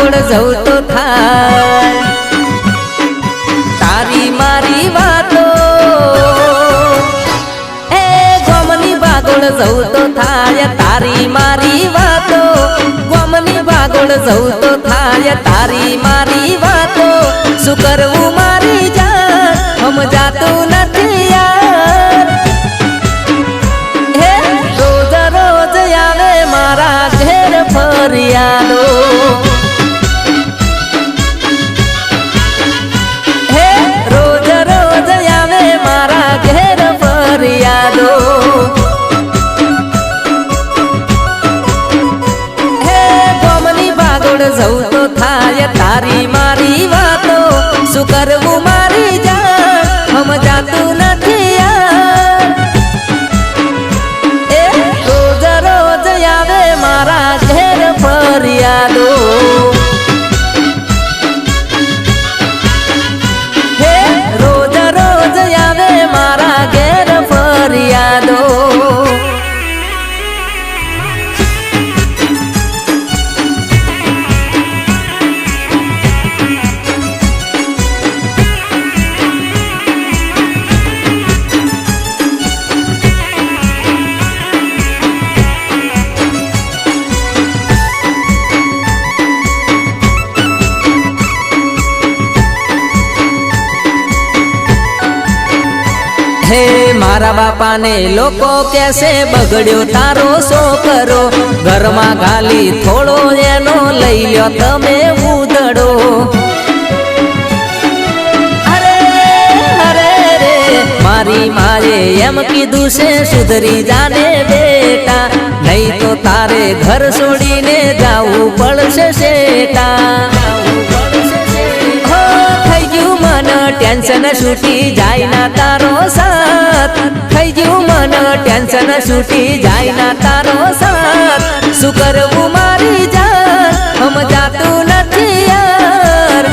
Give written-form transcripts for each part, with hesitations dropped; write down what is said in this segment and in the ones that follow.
બાગોળ જવું તો થાય તારી મારી વાતો એ ગોમની બાગોળ જવું તો થાય તારી મારી વાતો ગોમની બાગોળ જવું તો થાય તારી મારી વાતો શું કરવું મારી જાન સમજાતું નથી યાર હે રોજ રોજ આવે મારા ઘેર ફરિયાદો હે રોજ રોજ આવે મારા ઘેર ફરિયાદો હે ગોમની બાગોળ જવું તો થાય તારી મારી વાતો શું કરવું મારી જાન સમજાતું નથી યાર એ રોજ રોજ આવે મારા ઘેર ફરિયાદો હે રોજ રોજ આવે મારા ઘેર ફરિયાદો હે મારા બાપાને લોકો કેસે બગડ્યો તારો છોકરો ઘરમાં ગાલી થોડો એનો લઈ લ્યો તમે ઉધડો અરે અરે રે મારી માએ એમ કીધું છે સુધરી જાને બેટા નહીં તો તારે ઘર છોડીને જાવું પડશે શેટા ટેન્શન છૂટી જાય ના તારો સાથ થઈ ગયું મન ટેન્શન છૂટી જાય ના તારો સાથ શું કરવું મારી જાન સમજાતું નથી યાર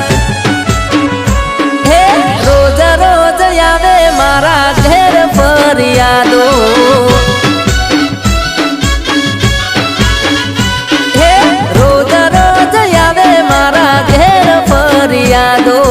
હે રોજ રોજ આવે મારા ઘેર ફરિયાદો હે રોજ રોજ આવે મારા ઘેર ફરિયાદો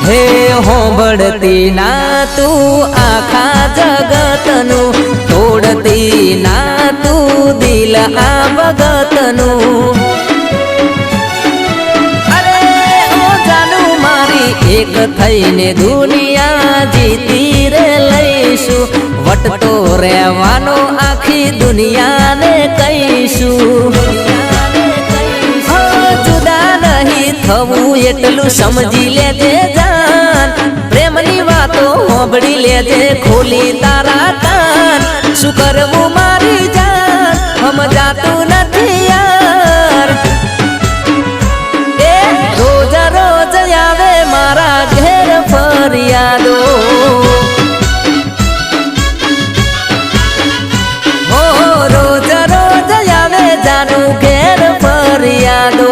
હે હોંભળતી ના તું આખા જગતનું તોડતી ના તું દિલ આ ભગતનું અરે ઓ જાનું મારી એક થઈને દુનિયા જીતી રે લઈશું વટતો રહેવાનો આખી દુનિયાને કહીશું જુદા નહીં થવું એટલું સમજી લેજે જાન પ્રેમની વાતો હોંભળી લેજે ખોલી તારા કાન શું કરવું મારી જાન સમજાતું નથી યાર એ રોજ રોજ આવે મારા ઘેર ફરિયાદો હો રોજ રોજ આવે જાનું ઘેર ફરિયાદો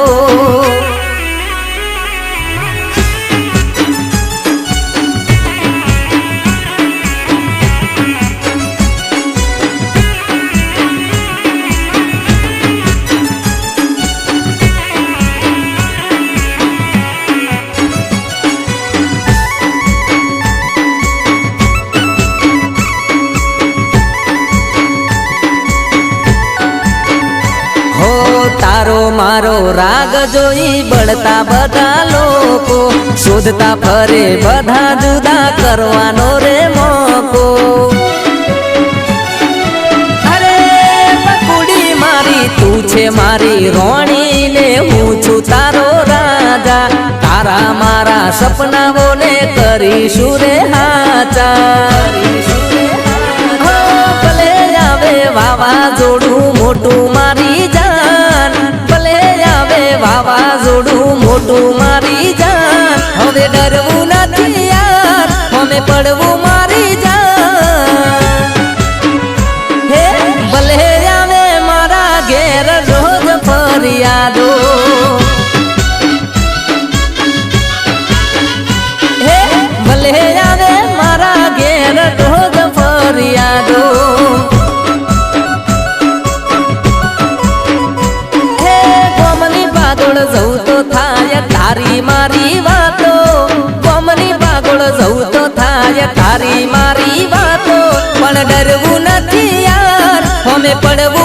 તારો મારો રાગ જોઈ બળતા બધા લોકો શોધતા ફરે બધા જુદા કરવાનો રે મોકો અરે પકુડી મારી તું છે મારી રોણી ને હું છું તારો રાજા તારા મારા સપનાઓને કરીશું રે હાચા ભલે આવે વાવાઝોડું મોટું મારી જાન ભલે આવે વાવાઝોડું મોટું મારી જાન હવે ડર પડવું મારી જાન હે ભલે આવે મારા ઘેર રોજ ફરિયાદો હે ભલે આવે મારા ઘેર રોજ ફરિયાદો હે ગોમની બાગોળ જવું તો થાય તારી મારી વાતો ગોમની બાગોળ જવું તો થાય તારી મારી વાતો પણ ડરવું નથી યાર અમે પડવું